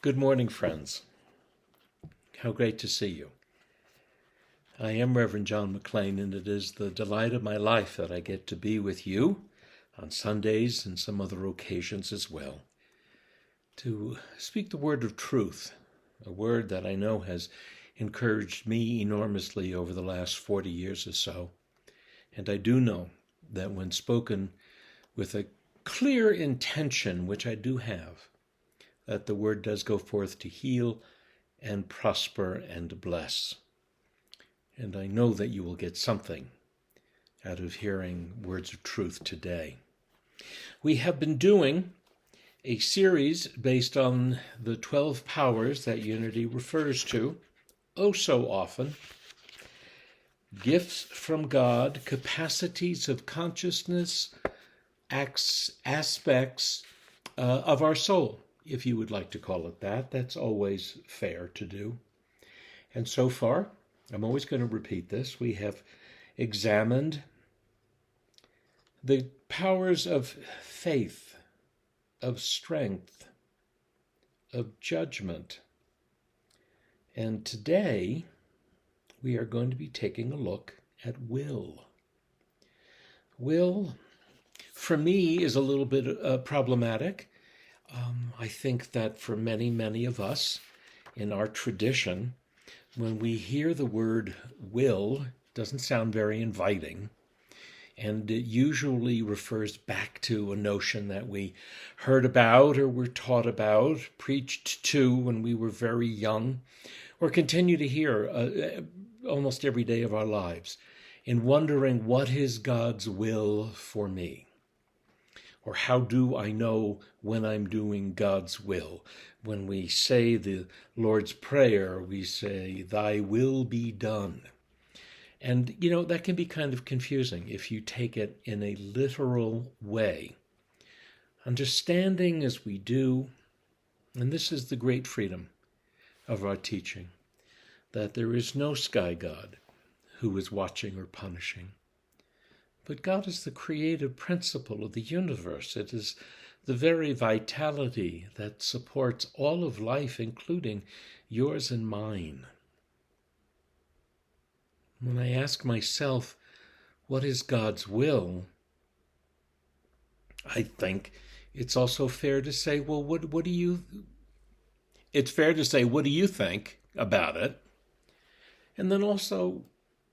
Good morning, friends. How great to see you. I am Rev John McLean, and it is the delight of my life that I get to be with you on Sundays and some other occasions as well, to speak the word of truth, a word that I know has encouraged me enormously over the last 40 years or so. And I do know that when spoken with a clear intention, which I do have, that the word does go forth to heal and prosper and bless. And I know that you will get something out of hearing words of truth today. We have been doing a series based on the 12 powers that unity refers to, oh so often. Gifts from God, capacities of consciousness, aspects of our soul, if you would like to call it that. That's always fair to do. And so far, I'm always going to repeat this, we have examined the powers of faith, of strength, of judgment. And today, we are going to be taking a look at will. Will, for me, is a little bit problematic. I think that for many, many of us in our tradition, when we hear the word will, it doesn't sound very inviting. And it usually refers back to a notion that we heard about or were taught about, preached to when we were very young, or continue to hear almost every day of our lives, in wondering what is God's will for me? Or how do I know when I'm doing God's will? When we say the Lord's Prayer, we say, "Thy will be done." And, that can be kind of confusing if you take it in a literal way. Understanding as we do, and this is the great freedom of our teaching, that there is no sky God who is watching or punishing. But God is the creative principle of the universe. It is the very vitality that supports all of life, including yours and mine. When I ask myself, what is God's will? I think it's also fair to say, well, it's fair to say, what do you think about it? And then also,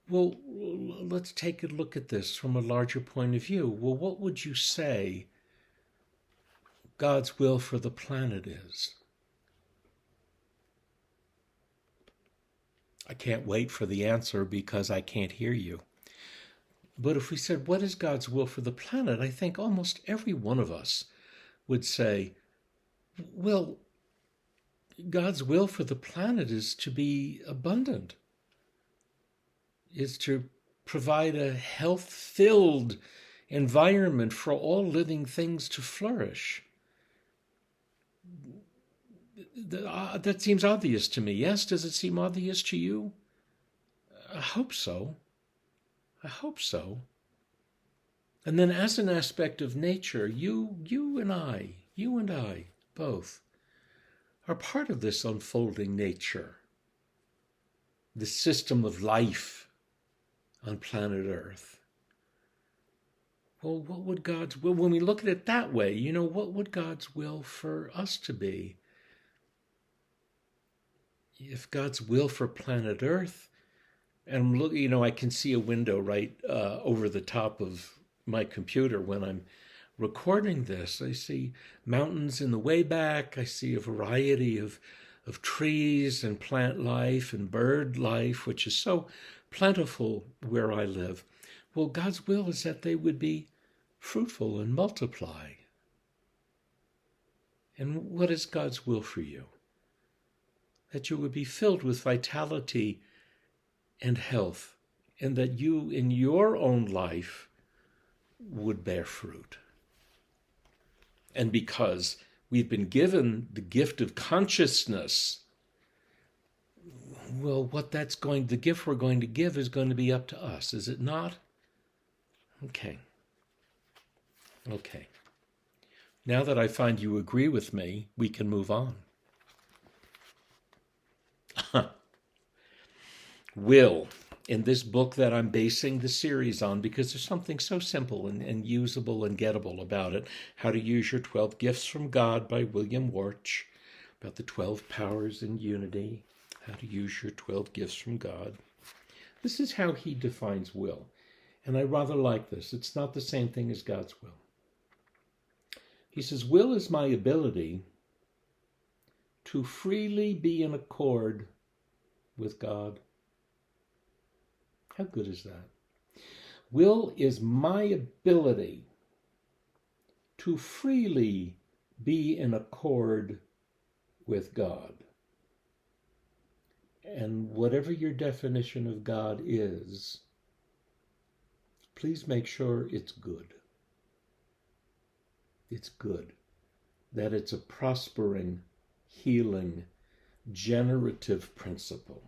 well, let's take a look at this from a larger point of view. Well, what would you say God's will for the planet is? I can't wait for the answer because I can't hear you. But if we said, what is God's will for the planet? I think almost every one of us would say, well, God's will for the planet is to be abundant, is to provide a health-filled environment for all living things to flourish. That seems obvious to me. Yes, does it seem obvious to you? I hope so. And then as an aspect of nature, you and I both are part of this unfolding nature, the system of life on planet Earth. Well, what would God's will, when we look at it that way, what would God's will for us to be? If God's will for planet Earth, and I'm looking, I can see a window right over the top of my computer when I'm recording this. I see mountains in the way back. I see a variety of trees and plant life and bird life, which is so plentiful where I live. Well, God's will is that they would be fruitful and multiply. And what is God's will for you? That you would be filled with vitality and health, and that you in your own life would bear fruit. And because we've been given the gift of consciousness, well, the gift we're going to give is going to be up to us, is it not? Okay. Now that I find you agree with me, we can move on. Will, in this book that I'm basing the series on, because there's something so simple and usable and gettable about it. How to Use Your 12 Gifts from God by William Warch, about the 12 powers in unity. How to use your 12 gifts from God. This is how he defines will. And I rather like this. It's not the same thing as God's will. He says, will is my ability to freely be in accord with God. How good is that? Will is my ability to freely be in accord with God. And whatever your definition of God is, please make sure it's good. It's good. That it's a prospering, healing, generative principle.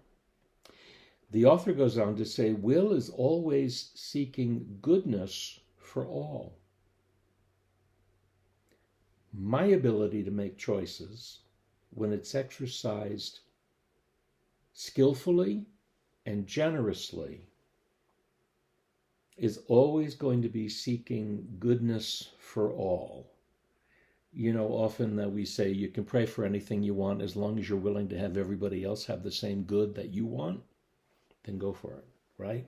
The author goes on to say, will is always seeking goodness for all. My ability to make choices, when it's exercised skillfully and generously, is always going to be seeking goodness for all. You know, often that we say you can pray for anything you want as long as you're willing to have everybody else have the same good that you want, then go for it, right?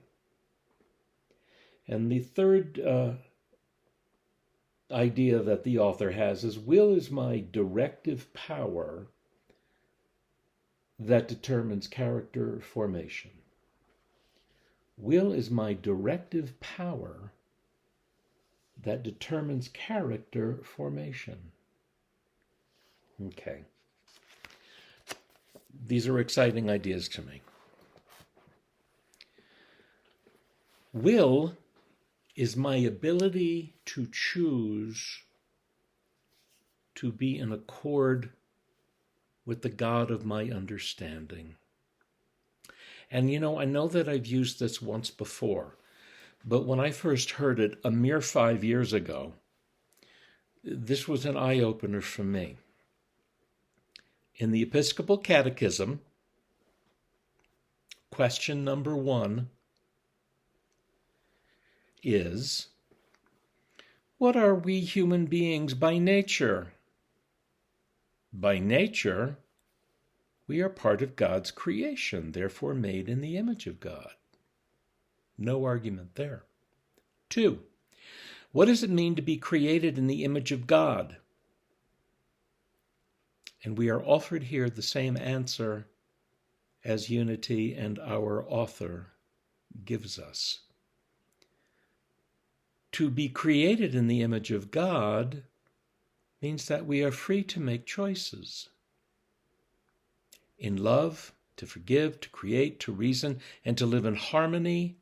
And the third idea that the author has is, will is my directive power that determines character formation. Will is my directive power that determines character formation. Okay. These are exciting ideas to me. Will is my ability to choose to be in accord with the God of my understanding. And you know, I know that I've used this once before, but when I first heard it a mere 5 years ago, this was an eye-opener for me. In the Episcopal Catechism, question number 1 is, what are we human beings by nature? By nature, we are part of God's creation, therefore made in the image of God. No argument there. 2, what does it mean to be created in the image of God? And we are offered here the same answer as Unity and our author gives us. To be created in the image of God means that we are free to make choices. In love, to forgive, to create, to reason, and to live in harmony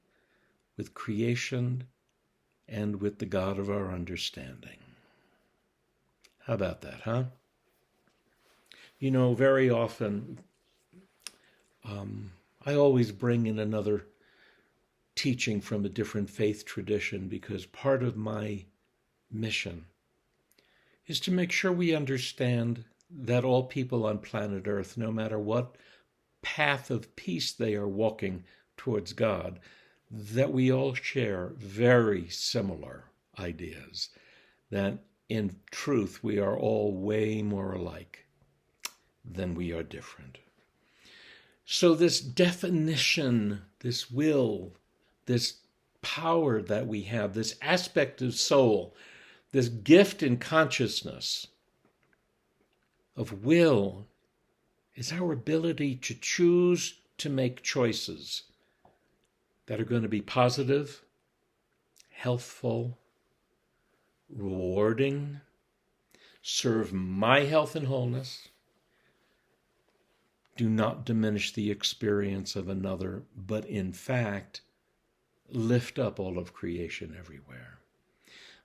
with creation and with the God of our understanding. How about that, huh? You know, very often, I always bring in another teaching from a different faith tradition, because part of my mission is to make sure we understand that all people on planet Earth, no matter what path of peace they are walking towards God, that we all share very similar ideas, that in truth we are all way more alike than we are different. So this definition, this will, this power that we have, this aspect of soul, this gift in consciousness of will, is our ability to choose to make choices that are going to be positive, healthful, rewarding, serve my health and wholeness, do not diminish the experience of another, but in fact, lift up all of creation everywhere.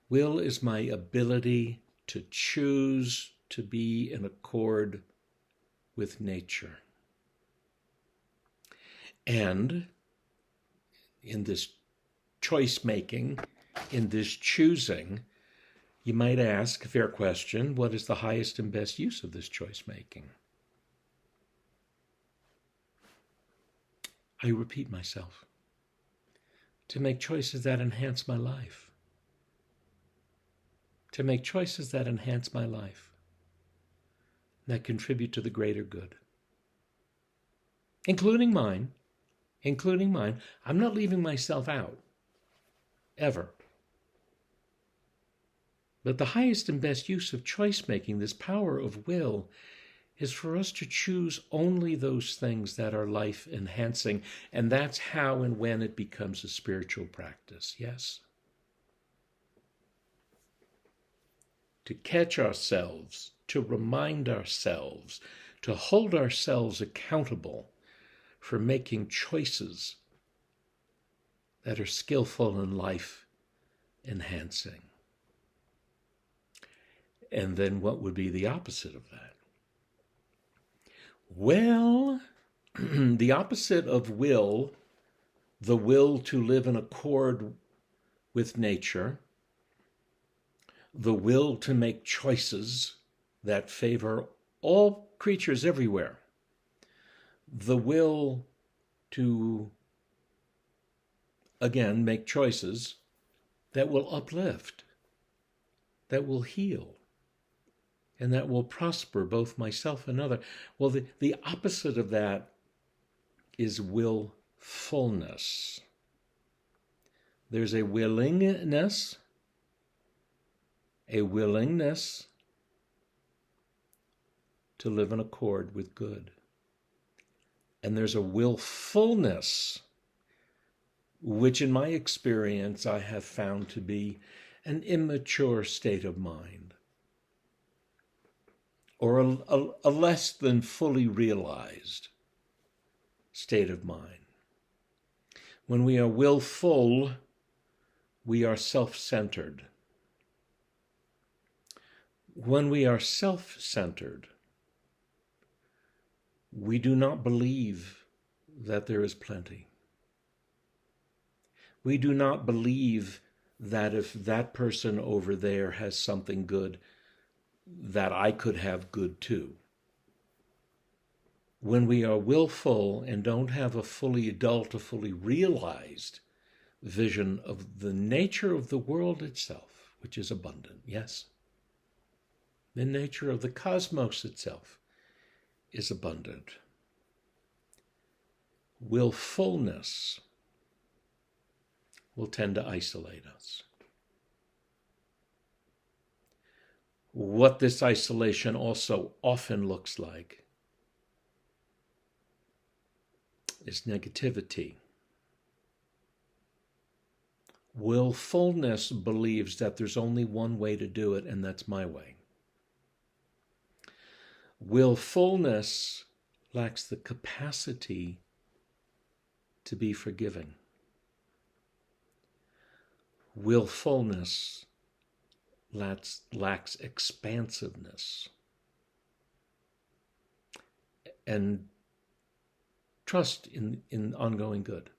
Will is my ability to choose to be in accord with nature. And in this choice making, in this choosing, you might ask, fair question, what is the highest and best use of this choice making? I repeat myself, to make choices that enhance my life. To make choices that enhance my life, that contribute to the greater good. Including mine. I'm not leaving myself out, ever. But the highest and best use of choice making, this power of will, is for us to choose only those things that are life enhancing. And that's how and when it becomes a spiritual practice, yes? To catch ourselves, to remind ourselves, to hold ourselves accountable for making choices that are skillful and life enhancing. And then what would be the opposite of that? Well, the opposite of will, the will to live in accord with nature, the will to make choices that favor all creatures everywhere, the will to, again, make choices that will uplift, that will heal, and that will prosper both myself and other. Well, the opposite of that is willfulness. There's a willingness to live in accord with good. And there's a willfulness, which in my experience I have found to be an immature state of mind, or a less than fully realized state of mind. When we are willful, we are self-centered. When we are self-centered, we do not believe that there is plenty. We do not believe that if that person over there has something good, that I could have good too. When we are willful and don't have a fully adult, a fully realized vision of the nature of the world itself, which is abundant, yes? The nature of the cosmos itself is abundant. Willfulness will tend to isolate us. What this isolation also often looks like is negativity. Willfulness believes that there's only one way to do it, and that's my way. Willfulness lacks the capacity to be forgiving. Willfulness lacks expansiveness and trust in ongoing good.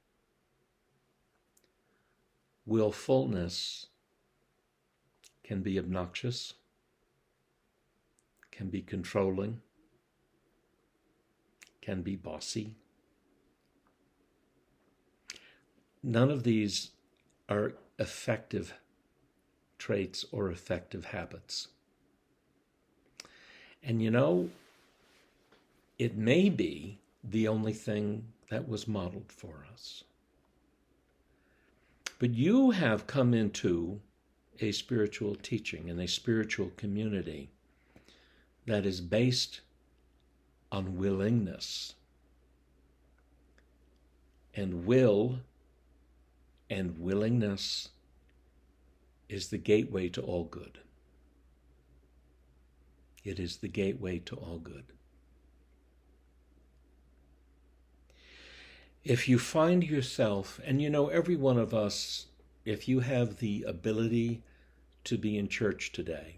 Willfulness can be obnoxious, can be controlling, can be bossy. None of these are effective traits or effective habits. And you know, it may be the only thing that was modeled for us. But you have come into a spiritual teaching and a spiritual community that is based on willingness. And will and willingness is the gateway to all good. It is the gateway to all good. If you find yourself, and you know, every one of us, if you have the ability to be in church today,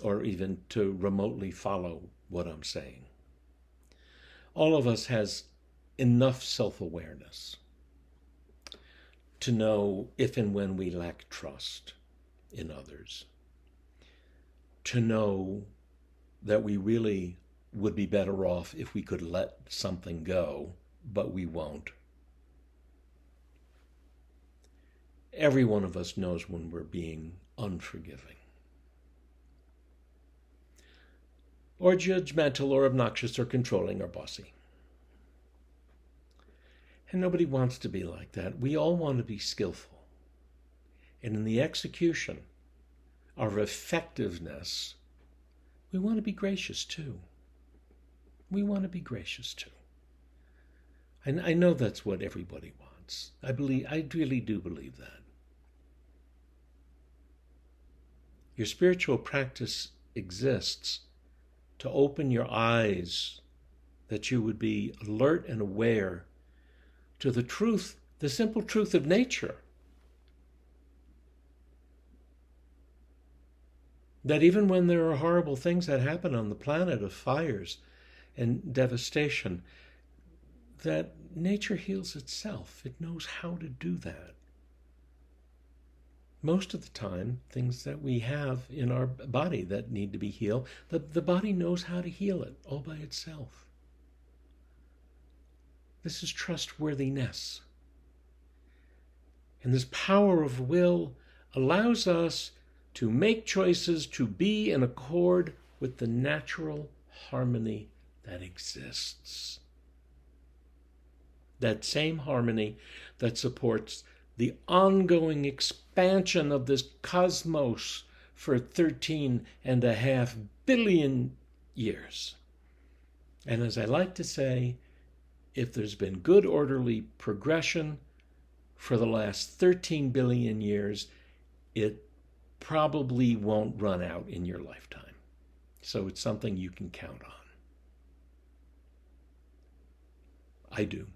or even to remotely follow what I'm saying, all of us has enough self-awareness to know if and when we lack trust in others, to know that we really would be better off if we could let something go but we won't. Every one of us knows when we're being unforgiving, or judgmental, or obnoxious, or controlling, or bossy. And nobody wants to be like that. We all want to be skillful. And in the execution of effectiveness, we want to be gracious too. We want to be gracious too. And I know that's what everybody wants. I really do believe that. Your spiritual practice exists to open your eyes, that you would be alert and aware to the truth, the simple truth of nature. That even when there are horrible things that happen on the planet of fires and devastation, that nature heals itself. It knows how to do that. Most of the time, things that we have in our body that need to be healed, the body knows how to heal it all by itself. This is trustworthiness. And this power of will allows us to make choices to be in accord with the natural harmony that exists. That same harmony that supports the ongoing expansion of this cosmos for 13.5 billion years. And as I like to say, if there's been good orderly progression for the last 13 billion years, it probably won't run out in your lifetime. So it's something you can count on. I do.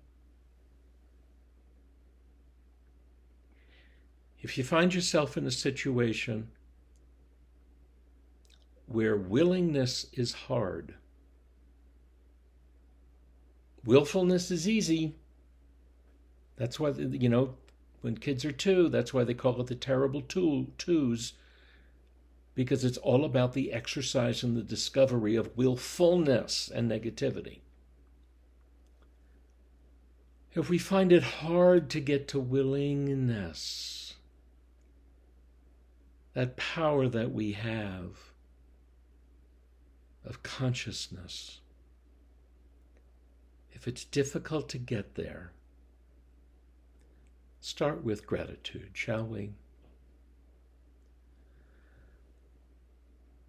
If you find yourself in a situation where willingness is hard, willfulness is easy. That's why, when kids are 2, that's why they call it the terrible twos, because it's all about the exercise and the discovery of willfulness and negativity. If we find it hard to get to willingness, that power that we have of consciousness, if it's difficult to get there, start with gratitude, shall we?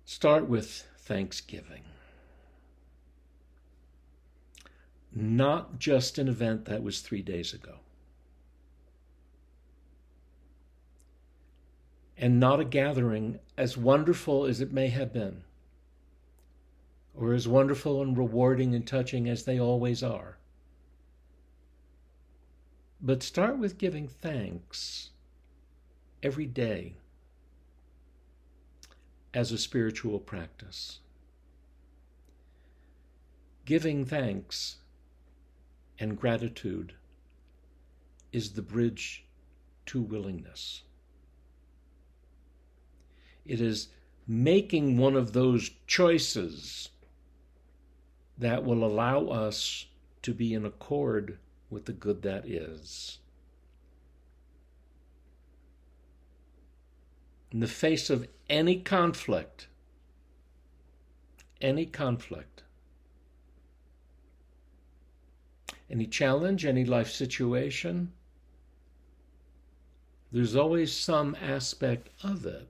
Start with thanksgiving. Not just an event that was 3 days ago. And not a gathering as wonderful as it may have been, or as wonderful and rewarding and touching as they always are. But start with giving thanks every day as a spiritual practice. Giving thanks and gratitude is the bridge to willingness. It is making one of those choices that will allow us to be in accord with the good that is. In the face of any conflict, any challenge, any life situation, there's always some aspect of it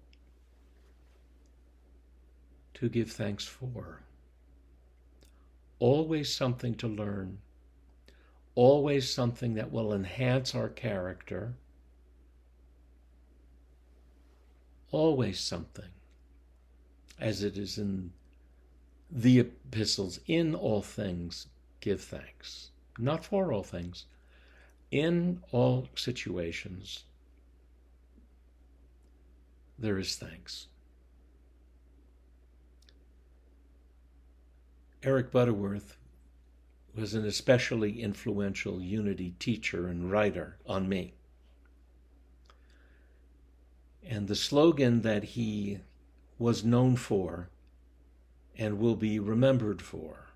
to give thanks for. Always something to learn. Always something that will enhance our character. Always something, as it is in the epistles, in all things give thanks. Not for all things. In all situations, there is thanks. Eric Butterworth was an especially influential unity teacher and writer on me. And the slogan that he was known for and will be remembered for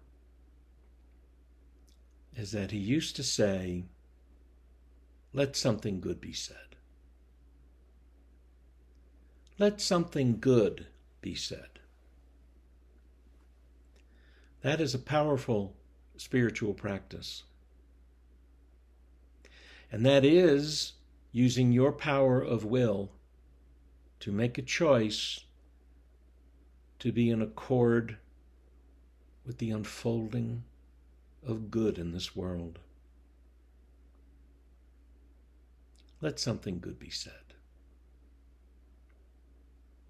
is that he used to say, let something good be said. Let something good be said. That is a powerful spiritual practice. And that is using your power of will to make a choice to be in accord with the unfolding of good in this world. Let something good be said.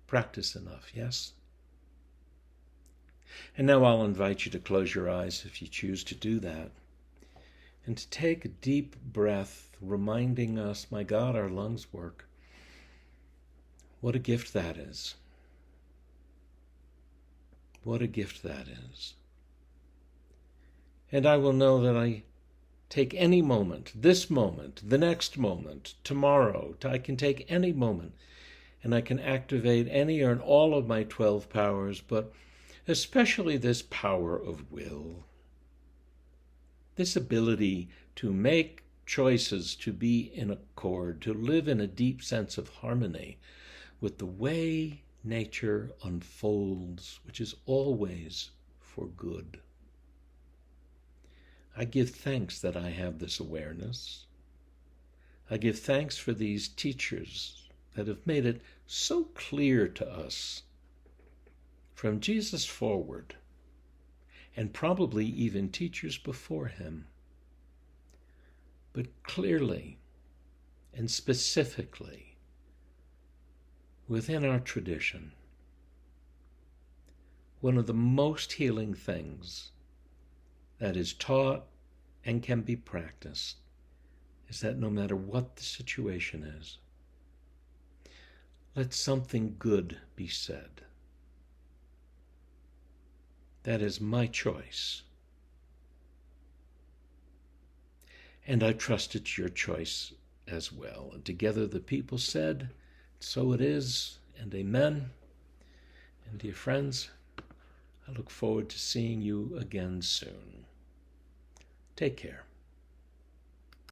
Practice enough, yes? And now I'll invite you to close your eyes if you choose to do that, and to take a deep breath, reminding us, my God, our lungs work. What a gift that is. What a gift that is. And I will know that I take any moment, this moment, the next moment, tomorrow. I can take any moment, and I can activate any or all of my 12 powers, but especially this power of will. This ability to make choices, to be in accord, to live in a deep sense of harmony with the way nature unfolds, which is always for good. I give thanks that I have this awareness. I give thanks for these teachers that have made it so clear to us from Jesus forward, and probably even teachers before him, but clearly and specifically within our tradition, one of the most healing things that is taught and can be practiced is that no matter what the situation is, let something good be said. That is my choice. And I trust it's your choice as well. And together the people said, so it is, and amen. And dear friends, I look forward to seeing you again soon. Take care.